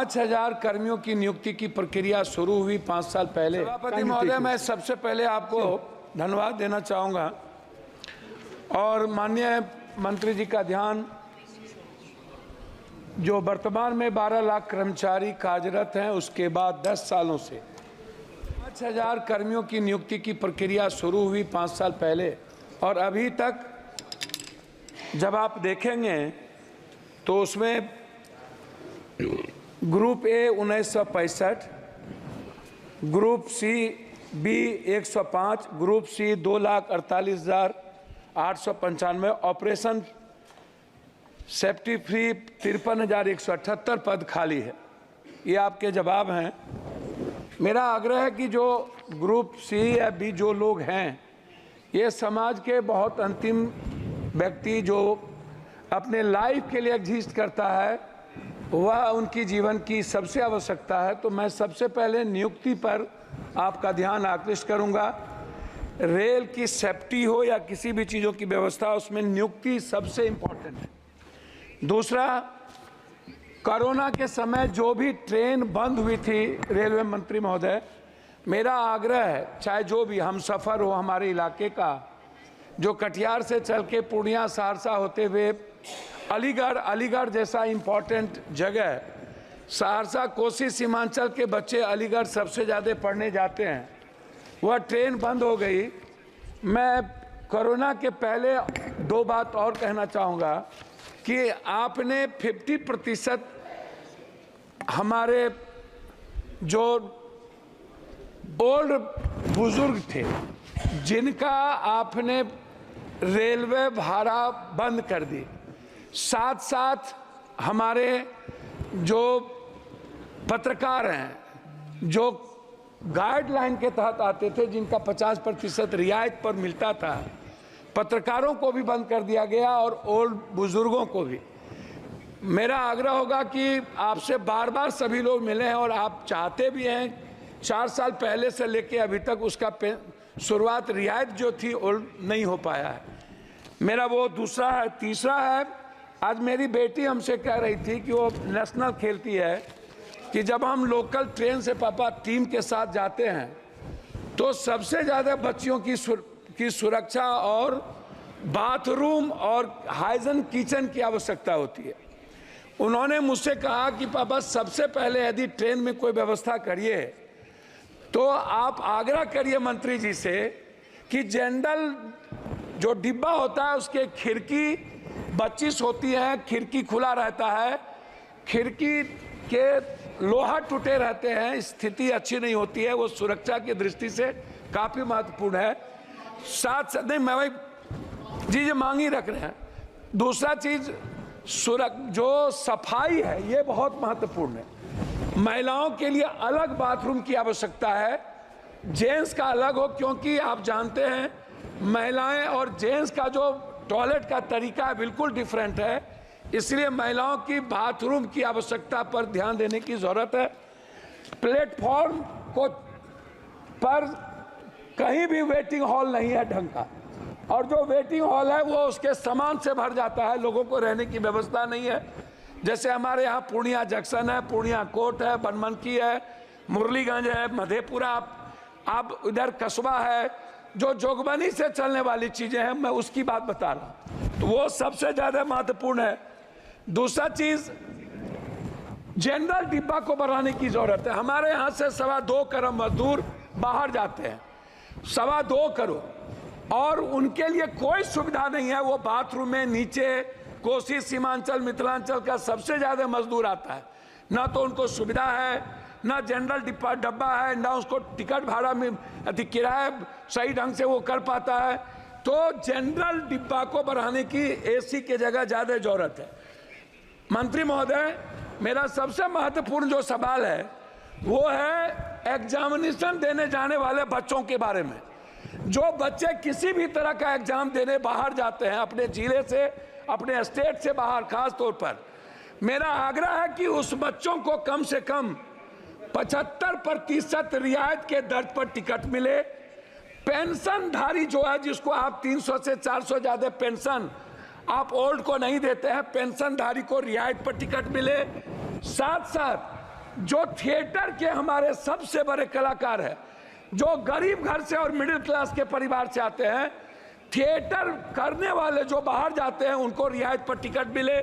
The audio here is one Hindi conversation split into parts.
5,000 कर्मियों की नियुक्ति की प्रक्रिया शुरू हुई 5 साल पहले। सभापति महोदय, मैं सबसे पहले आपको धन्यवाद देना चाहूँगा और माननीय मंत्री जी का ध्यान जो वर्तमान में 12 लाख कर्मचारी कार्यरत हैं, उसके बाद 10 सालों से 5,000 कर्मियों की नियुक्ति की प्रक्रिया शुरू हुई 5 साल पहले और अभी तक जब आप देखेंगे तो उसमें group A 1965, group C B 105, group C 2,48,895, operation safety free 53,178 पद खाली है। ये आपके जवाब हैं। मेरा आग्रह है कि जो ग्रुप सी या बी जो लोग हैं, ये समाज के बहुत अंतिम व्यक्ति जो अपने लाइफ के लिए एग्जिस्ट करता है, वह उनकी जीवन की सबसे आवश्यकता है। तो मैं सबसे पहले नियुक्ति पर आपका ध्यान आकृष्ट करूंगा। रेल की सेफ्टी हो या किसी भी चीज़ों की व्यवस्था, उसमें नियुक्ति सबसे इम्पोर्टेंट है। दूसरा, कोरोना के समय जो भी ट्रेन बंद हुई थी रेलवे मंत्री महोदय, मेरा आग्रह है चाहे जो भी हम सफ़र हो हमारे इलाके का, जो कटिहार से चल के पूर्णिया सहरसा होते हुए अलीगढ़ जैसा इम्पोर्टेंट जगह, सहरसा कोसी सीमांचल के बच्चे अलीगढ़ सबसे ज़्यादा पढ़ने जाते हैं, वह ट्रेन बंद हो गई। मैं कोरोना के पहले दो बात और कहना चाहूँगा कि आपने 50% हमारे जो ओल्ड बुजुर्ग थे जिनका आपने रेलवे भाड़ा बंद कर दी, साथ साथ हमारे जो पत्रकार हैं जो गाइडलाइन के तहत आते थे, जिनका 50% रियायत पर मिलता था, पत्रकारों को भी बंद कर दिया गया और ओल्ड बुजुर्गों को भी। मेरा आग्रह होगा कि आपसे बार बार सभी लोग मिले हैं और आप चाहते भी हैं, 4 साल पहले से लेके अभी तक उसका शुरुआत रियायत जो थी ओल्ड नहीं हो पाया है। मेरा वो दूसरा है। तीसरा है, आज मेरी बेटी हमसे कह रही थी कि वो नेशनल खेलती है कि जब हम लोकल ट्रेन से पापा टीम के साथ जाते हैं तो सबसे ज़्यादा बच्चियों की सुरक्षा और बाथरूम और हाइजीन किचन की आवश्यकता होती है। उन्होंने मुझसे कहा कि पापा सबसे पहले यदि ट्रेन में कोई व्यवस्था करिए तो आप आग्रह करिए मंत्री जी से कि जनरल जो डिब्बा होता है उसके खिड़की 25 होती है, खिड़की खुला रहता है, खिड़की के लोहा टूटे रहते हैं, स्थिति अच्छी नहीं होती है, वो सुरक्षा की दृष्टि से काफ़ी महत्वपूर्ण है। साथ नहीं, मैं भाई जी मांग ही रख रहे हैं। दूसरा चीज़ जो सफाई है ये बहुत महत्वपूर्ण है। महिलाओं के लिए अलग बाथरूम की आवश्यकता है, जेंट्स का अलग हो, क्योंकि आप जानते हैं महिलाएं और जेंट्स का जो टॉयलेट का तरीका है बिल्कुल डिफरेंट है, इसलिए महिलाओं की बाथरूम की आवश्यकता पर ध्यान देने की ज़रूरत है। प्लेटफॉर्म को पर कहीं भी वेटिंग हॉल नहीं है ढंग का, और जो वेटिंग हॉल है वो उसके सामान से भर जाता है, लोगों को रहने की व्यवस्था नहीं है। जैसे हमारे यहाँ पूर्णिया जंक्शन है, पूर्णिया कोर्ट है, बनमनकी है, मुरलीगंज है, मधेपुरा, आप इधर कस्बा है, जो जोगबनी से चलने वाली चीज़ें हैं, मैं उसकी बात बता रहा हूँ, तो वो सबसे ज़्यादा महत्वपूर्ण है। दूसरा चीज़, जनरल डिब्बा को बढ़ाने की ज़रूरत है। हमारे यहाँ से 2.25 करोड़ मजदूर बाहर जाते हैं, 2.25 करोड़, और उनके लिए कोई सुविधा नहीं है। वो बाथरूम में नीचे कोसी सीमांचल मिथिलांचल का सबसे ज़्यादा मजदूर आता है, ना तो उनको सुविधा है, ना जनरल डब्बा है, ना उसको टिकट भाड़ा में किराया सही ढंग से वो कर पाता है। तो जनरल डिब्बा को बढ़ाने की एसी के जगह ज़्यादा ज़रूरत है। मंत्री महोदय, मेरा सबसे महत्वपूर्ण जो सवाल है वो है एग्जामिनेशन देने जाने वाले बच्चों के बारे में। जो बच्चे किसी भी तरह का एग्जाम देने बाहर जाते हैं, अपने जिले से, अपने स्टेट से बाहर, खास तौर पर मेरा आग्रह है कि उस बच्चों को कम से कम 75% रियायत के दर पर टिकट मिले। पेंशनधारी जो है, जिसको आप 300 से 400 ज़्यादा पेंशन आप ओल्ड को नहीं देते हैं, पेंशनधारी को रियायत पर टिकट मिले। साथ साथ जो थिएटर के हमारे सबसे बड़े कलाकार हैं, जो गरीब घर से और मिडिल क्लास के परिवार से आते हैं, थिएटर करने वाले जो बाहर जाते हैं उनको रियायत पर टिकट मिले।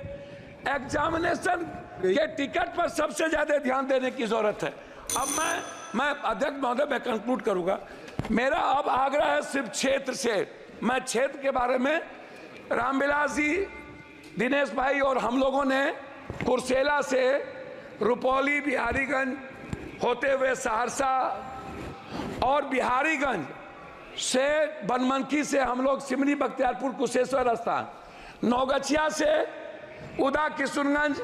एग्जामिनेशन के टिकट पर सबसे ज्यादा ध्यान देने की जरूरत है। अब मैं अध्यक्ष महोदय, मैं कंक्लूड करूंगा। मेरा अब आग्रह है सिर्फ क्षेत्र से, मैं क्षेत्र के बारे में रामविलास जी, दिनेश भाई और हम लोगों ने कुर्सेला से रुपौली, बिहारीगंज होते हुए सहरसा और बिहारीगंज से बनमनखी से हम लोग सिमरी, बख्तियारपुर, कुशेश्वर स्थान, नौगछिया से उदा, किशुनगंज,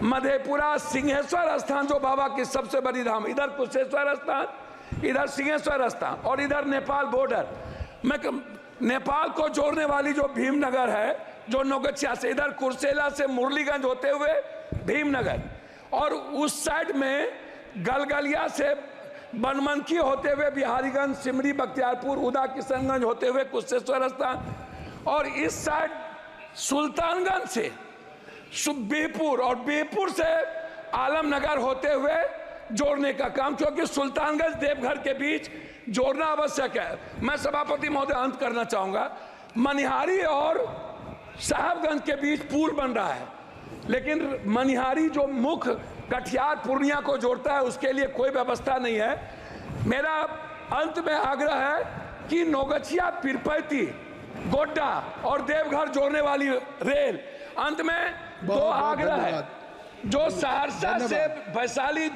मधेपुरा, सिंहेश्वर स्थान जो बाबा की सबसे बड़ी धाम, इधर कुशेश्वर स्थान, इधर सिंहेश्वर स्थान और इधर नेपाल बॉर्डर। मैं नेपाल को जोड़ने वाली जो भीमनगर है, जो नौगछिया से, इधर कुर्सेला से मुरलीगंज होते हुए भीमनगर, और उस साइड में गलगलिया से बनमनखी होते हुए बिहारीगंज, सिमरी, बख्तियारपुर, उदा, किशनगंज होते हुए कुशेश्वर स्थान, और इस साइड सुल्तानगंज से बिहपुर और बिहपुर से आलमनगर होते हुए जोड़ने का काम, क्योंकि सुल्तानगंज देवघर के बीच जोड़ना आवश्यक है। मैं सभापति महोदय अंत करना चाहूंगा। मनिहारी और साहबगंज के बीच पुल बन रहा है, लेकिन मनिहारी जो मुख्य कटिहार पूर्णिया को जोड़ता है उसके लिए कोई व्यवस्था नहीं है। मेरा अंत में आग्रह है कि नौगछिया, पीरपैती, गोड्डा और देवघर जोड़ने वाली रेल, अंत में दो आग्रह है। जो सहरसा से वैशाली,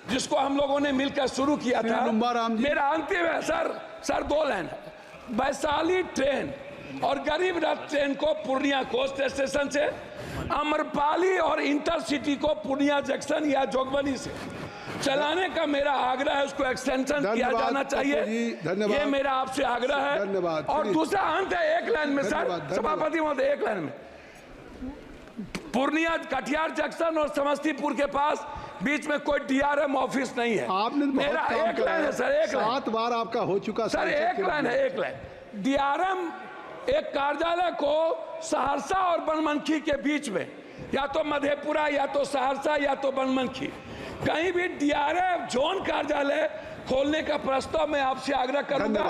जिसको हम लोगों ने मिलकर शुरू किया था, मेरा अंतिम है सर 2 लाइन है। वैशाली ट्रेन और गरीब रथ ट्रेन को पूर्णिया कोस्ट स्टेशन से, अमरपाली और इंटरसिटी को पूर्णिया जंक्शन या जोगबनी से चलाने का मेरा आग्रह है। उसको एक्सटेंशन किया जाना चाहिए, ये मेरा आपसे आग्रह है। और दूसरा अंत है एक लाइन में सर, सभापति महोदय, एक लाइन में, पूर्णिया कटिहार जंक्शन और समस्तीपुर के पास बीच में कोई डीआरएम ऑफिस नहीं है। आपने मेरा एक लाइन है सर, एक लाइन, 7 बार आपका हो चुका सर, एक लाइन है, एक लाइन। डीआरएम एक कार्यालय को सहरसा और बनमनखी के बीच में, या तो मधेपुरा या तो सहरसा या तो बनमनखी, कहीं भी डीआरएम जोन कार्यालय खोलने का प्रस्ताव मैं आपसे आग्रह करूंगा।